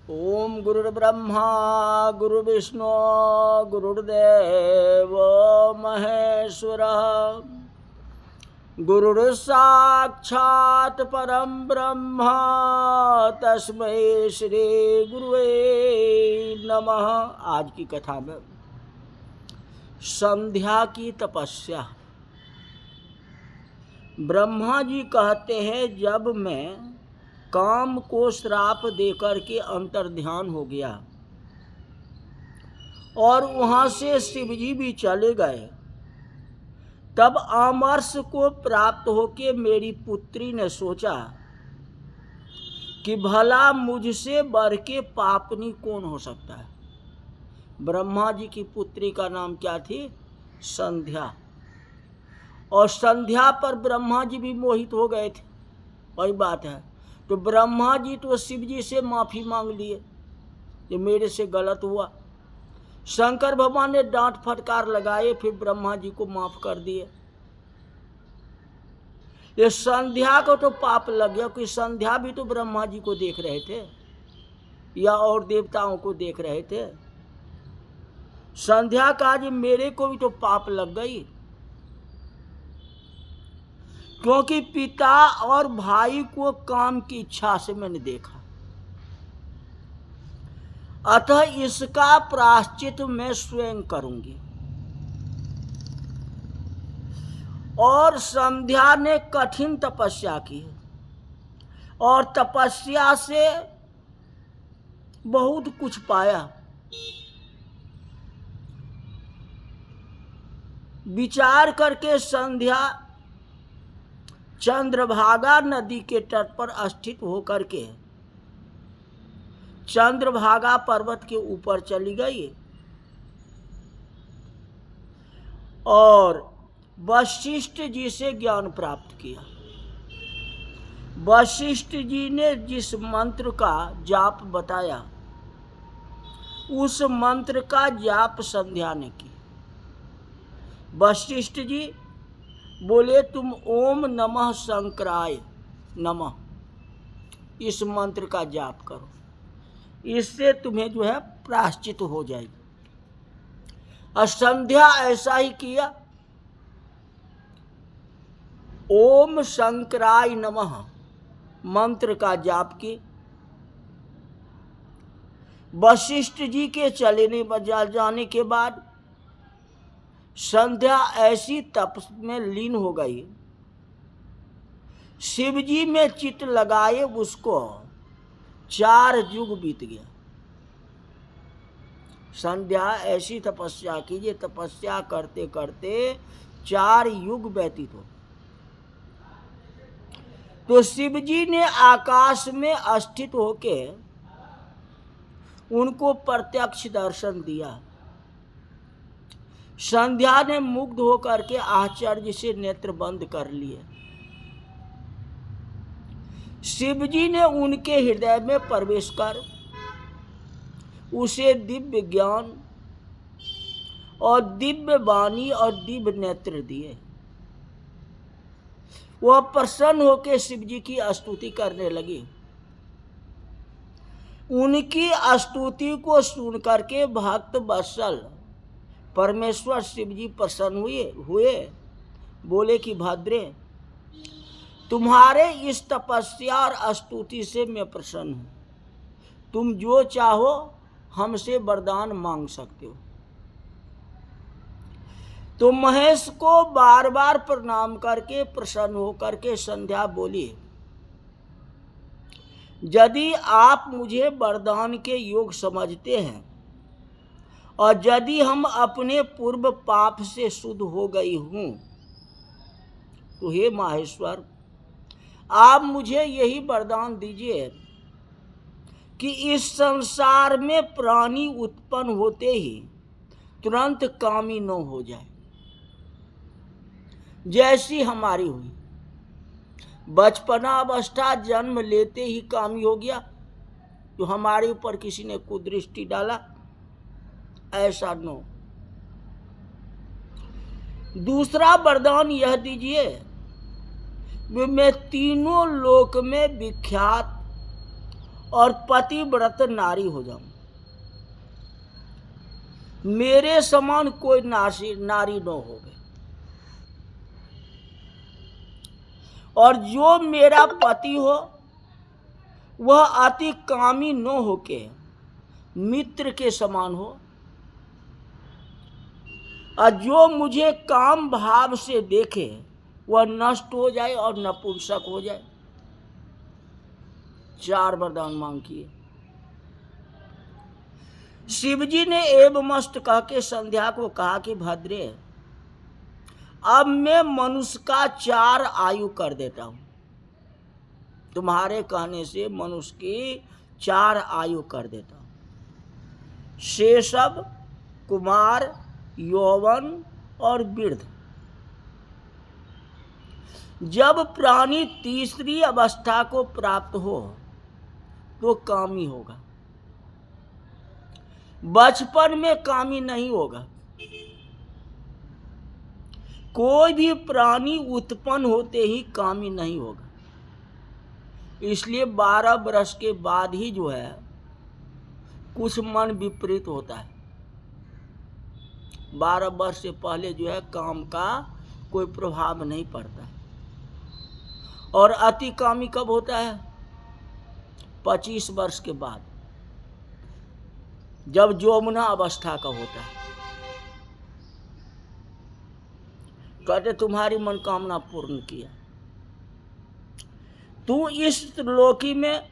ओम गुरुर्ब्रह्मा गुरुर्विष्णु गुरुर्देव महेश्वरः गुरुर्साक्षात् परम ब्रह्म तस्मै श्री गुरुवे नमः। आज की कथा में संध्या की तपस्या। ब्रह्मा जी कहते हैं, जब मैं काम को श्राप देकर के अंतर्ध्यान हो गया और वहां से शिव जी भी चले गए, तब अमरस को प्राप्त होके मेरी पुत्री ने सोचा कि भला मुझसे बढ़ के पापनी कौन हो सकता है। ब्रह्मा जी की पुत्री का नाम क्या थी? संध्या। और संध्या पर ब्रह्मा जी भी मोहित हो गए थे। वही बात है। तो ब्रह्मा जी तो शिव जी से माफी मांग लिए कि मेरे से गलत हुआ। शंकर भगवान ने डांट फटकार लगाए, फिर ब्रह्मा जी को माफ कर दिए। ये संध्या को तो पाप लग गया, क्योंकि संध्या भी तो ब्रह्मा जी को देख रहे थे या और देवताओं को देख रहे थे। संध्या का जी मेरे को भी तो पाप लग गई, क्योंकि पिता और भाई को काम की इच्छा से मैंने देखा। अतः इसका प्रायश्चित मैं स्वयं करूंगी। और संध्या ने कठिन तपस्या की और तपस्या से बहुत कुछ पाया। विचार करके संध्या चंद्रभागा नदी के तट पर स्थित होकर के चंद्रभागा पर्वत के ऊपर चली गई और वशिष्ठ जी से ज्ञान प्राप्त किया। वशिष्ठ जी ने जिस मंत्र का जाप बताया, उस मंत्र का जाप संध्या ने की। वशिष्ठ जी बोले, तुम ओम नमः शंकराय नमः इस मंत्र का जाप करो, इससे तुम्हें जो है प्रायश्चित हो जाएगी। और संध्या ऐसा ही किया। ओम शंकराय नमः मंत्र का जाप की। वशिष्ठ जी के जाने के बाद संध्या ऐसी तप में लीन हो गई, शिव जी में चित्त लगाए उसको 4 युग बीत गया। संध्या ऐसी तपस्या कीजिए, तपस्या करते करते 4 युग व्यतीत हो। तो शिव जी ने आकाश में स्थित होके उनको प्रत्यक्ष दर्शन दिया। संध्या ने मुग्ध होकर के आश्चर्य से नेत्र बंद कर लिए। शिव जी ने उनके हृदय में प्रवेश कर उसे दिव्य ज्ञान और दिव्य वाणी और दिव्य नेत्र दिए। वह प्रसन्न होकर शिव जी की स्तुति करने लगी। उनकी स्तुति को सुन करके भक्त वत्सल परमेश्वर शिव जी प्रसन्न हुए। बोले कि भद्रे, तुम्हारे इस तपस्या और स्तुति से मैं प्रसन्न हूं। तुम जो चाहो हमसे वरदान मांग सकते हो। तो महेश को बार बार प्रणाम करके प्रसन्न होकर के संध्या बोली, यदि आप मुझे वरदान के योग समझते हैं और यदि हम अपने पूर्व पाप से शुद्ध हो गई हूं, तो हे माहेश्वर, आप मुझे यही वरदान दीजिए कि इस संसार में प्राणी उत्पन्न होते ही तुरंत कामी न हो जाए, जैसी हमारी हुई। बचपना अवस्था जन्म लेते ही कामी हो गया, तो हमारे ऊपर किसी ने कुदृष्टि डाला, ऐसा न हो। दूसरा वरदान यह दीजिए, मैं तीनों लोक में विख्यात और पतिव्रत नारी हो जाऊं। मेरे समान कोई नारी न होवे, और जो मेरा पति हो वह अति कामी न होके मित्र के समान हो, और जो मुझे काम भाव से देखे वह नष्ट हो जाए और नपुंसक हो जाए। 4 वरदान मांग किए। शिवजी ने एवमस्त कह के संध्या को कहा कि भद्रे, अब मैं मनुष्य का 4 आयु कर देता हूं। तुम्हारे कहने से मनुष्य की 4 आयु कर देता हूं, शैशव, कुमार, यौवन और वृद्ध। जब प्राणी तीसरी अवस्था को प्राप्त हो तो कामी होगा, बचपन में कामी नहीं होगा। कोई भी प्राणी उत्पन्न होते ही कामी नहीं होगा। इसलिए 12 वर्ष के बाद ही जो है कुछ मन विपरीत होता है। 12 वर्ष से पहले जो है काम का कोई प्रभाव नहीं पड़ता। और अति कामी कब होता है? 25 वर्ष के बाद, जब यौवना अवस्था का होता है। कहते तुम्हारी मनोकामना पूर्ण किया। तू इस त्रिलोकी में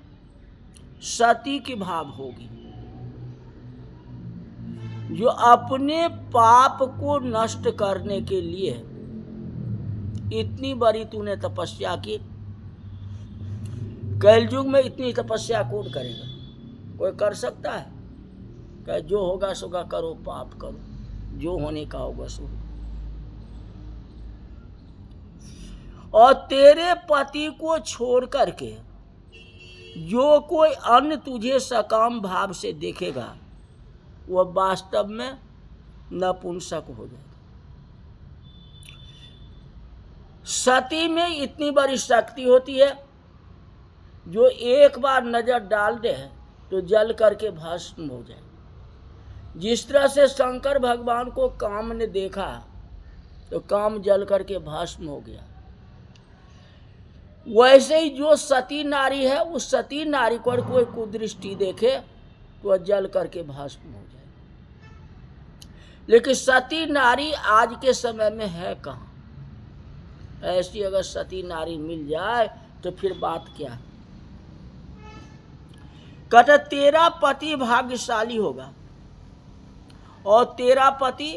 सती की भाव होगी, जो अपने पाप को नष्ट करने के लिए इतनी बड़ी तूने तपस्या की। कलयुग में इतनी तपस्या कौन करेगा? कोई कर सकता है? कहे जो होगा सोगा करो, पाप करो, जो होने का होगा सो। और तेरे पति को छोड़ करके जो कोई अन्य तुझे सकाम भाव से देखेगा वह वास्तव में नपुंसक हो जाएगा। सती में इतनी बड़ी शक्ति होती है, जो एक बार नजर डाल दे तो जल करके भस्म हो जाए। जिस तरह से शंकर भगवान को काम ने देखा तो काम जल करके भस्म हो गया, वैसे ही जो सती नारी है उस सती नारी पर कोई कुदृष्टि देखे तो वह जल करके भस्म हो जाए। लेकिन सती नारी आज के समय में है कहाँ? ऐसी अगर सती नारी मिल जाए तो फिर बात क्या? कहते तेरा पति भाग्यशाली होगा और तेरा पति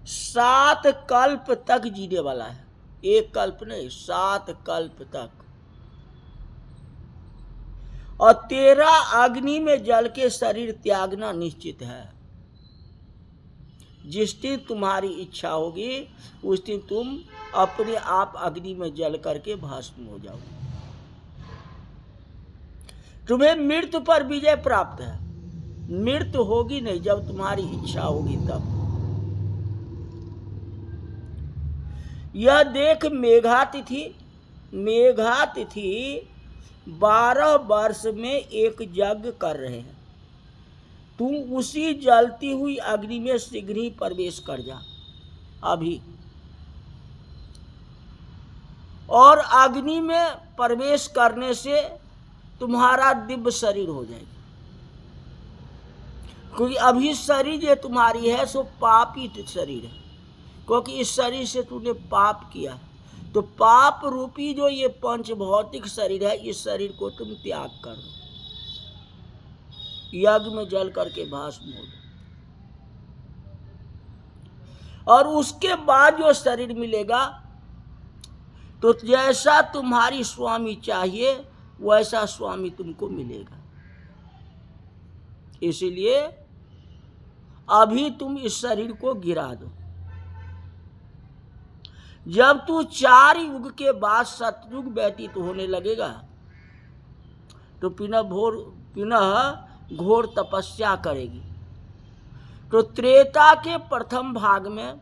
7 कल्प तक जीने वाला है। 1 कल्प नहीं, 7 कल्प तक। और तेरा अग्नि में जल के शरीर त्यागना निश्चित है। जिस दिन तुम्हारी इच्छा होगी उस दिन तुम अपने आप अग्नि में जल करके भस्म हो जाओगे। तुम्हें मृत्यु पर विजय प्राप्त है। मृत्यु होगी नहीं, जब तुम्हारी इच्छा होगी तब। यह देख मेघातिथि 12 वर्ष में एक यज्ञ कर रहे हैं। तुम उसी जलती हुई अग्नि में शीघ्र ही प्रवेश कर जा अभी, और अग्नि में प्रवेश करने से तुम्हारा दिव्य शरीर हो जाएगा। क्योंकि अभी शरीर ये तुम्हारी है सो पापी शरीर है, क्योंकि इस शरीर से तूने पाप किया। तो पाप रूपी जो ये पंच भौतिक शरीर है, इस शरीर को तुम त्याग कर दो, यज्ञ में जल करके भस्म हो जाओ। और उसके बाद जो शरीर मिलेगा तो जैसा तुम्हारी स्वामी चाहिए वैसा स्वामी तुमको मिलेगा। इसीलिए अभी तुम इस शरीर को गिरा दो। जब तू 4 युग के बाद सतयुग व्यतीत होने लगेगा तो पुनः घोर तपस्या करेगी। तो त्रेता के प्रथम भाग में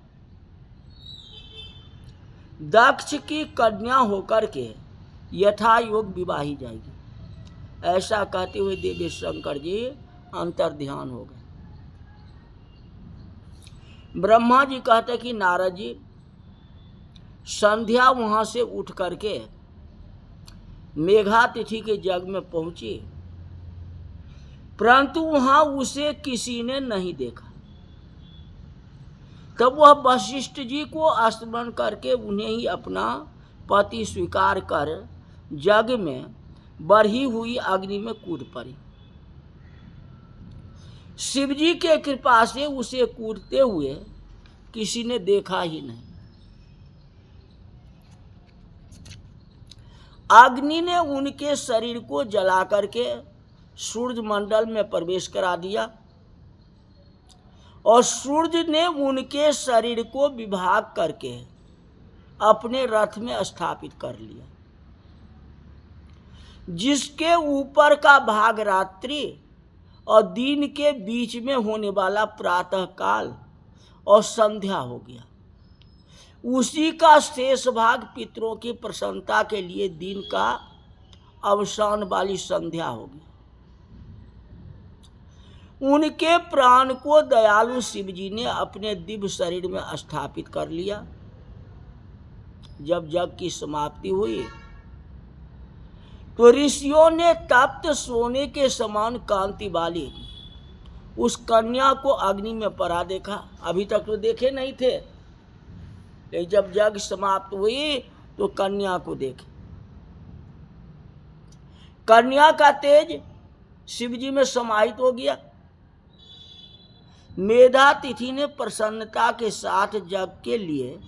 दक्ष की कन्या होकर के यथा योग विवाही जाएगी। ऐसा कहते हुए देवी शंकर जी अंतर ध्यान हो गए। ब्रह्मा जी कहते कि नारद जी, संध्या वहां से उठ करके मेघातिथि के जग में पहुंची, परंतु वहां उसे किसी ने नहीं देखा। तब वह वशिष्ठ जी को स्मरण करके उन्हें ही अपना पति स्वीकार कर जग में बढ़ी हुई अग्नि में कूद पड़ी। शिव जी के कृपा से उसे कूदते हुए किसी ने देखा ही नहीं। अग्नि ने उनके शरीर को जला करके सूर्य मंडल में प्रवेश करा दिया और सूर्य ने उनके शरीर को विभाग करके अपने रथ में स्थापित कर लिया, जिसके ऊपर का भाग रात्रि और दिन के बीच में होने वाला प्रातः काल और संध्या हो गया। उसी का शेष भाग पितरों की प्रसन्नता के लिए दिन का अवसान वाली संध्या होगी। उनके प्राण को दयालु शिव जी ने अपने दिव्य शरीर में स्थापित कर लिया। जब यज्ञ की समाप्ति हुई तो ऋषियों ने तप्त सोने के समान कांति वाली उस कन्या को अग्नि में पड़ा देखा। अभी तक तो देखे नहीं थे, लेकिन जब यज्ञ समाप्त हुई तो कन्या को देखे। कन्या का तेज शिव जी में समाहित हो गया। मेधातिथि ने प्रसन्नता के साथ यज्ञ के लिए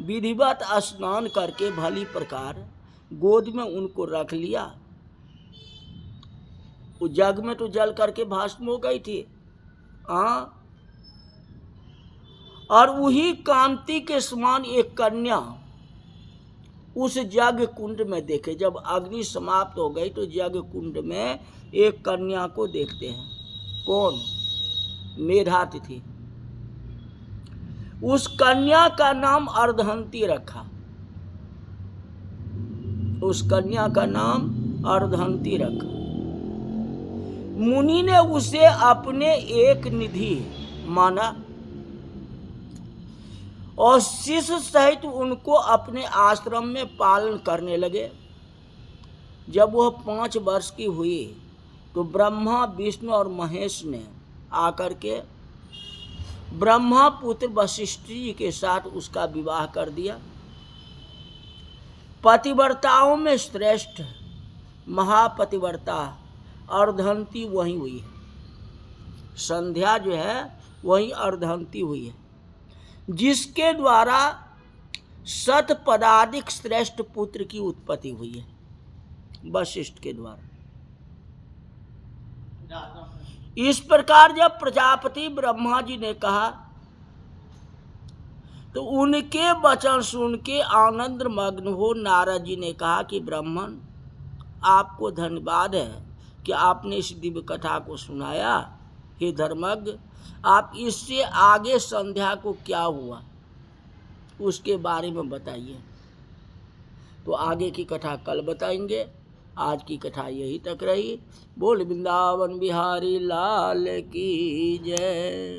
विधिवत स्नान करके भली प्रकार गोद में उनको रख लिया। वो जग में तो जल करके भस्म हो गई थी, और वही कांति के समान एक कन्या उस यज्ञ कुंड में देखे। जब अग्नि समाप्त हो गई तो यज्ञ कुंड में एक कन्या को देखते हैं। कौन? मेधातिथि। उस कन्या का नाम अर्धंती रखा। उस कन्या का नाम अर्धंती रखा। मुनि ने उसे अपने एक निधि माना और शिष्य सहित उनको अपने आश्रम में पालन करने लगे। जब वह 5 वर्ष की हुई तो ब्रह्मा, विष्णु और महेश ने आकर के ब्रह्मा पुत्र वशिष्ठ जी के साथ उसका विवाह कर दिया। पतिव्रताओं में श्रेष्ठ महापतिव्रता अर्धंती वही हुई है। संध्या जो है वही अर्धंती हुई है, जिसके द्वारा शतपदाधिक श्रेष्ठ पुत्र की उत्पत्ति हुई है वशिष्ठ के द्वारा। इस प्रकार जब प्रजापति ब्रह्मा जी ने कहा तो उनके वचन सुन के आनंद मग्न हो नारद जी ने कहा कि ब्राह्मण, आपको धन्यवाद है कि आपने इस दिव्य कथा को सुनाया। हे धर्मज्ञ, आप इससे आगे संध्या को क्या हुआ उसके बारे में बताइए। तो आगे की कथा कल बताएंगे। आज की कथा यही तक रही। बोल वृंदावन बिहारी लाल की जय।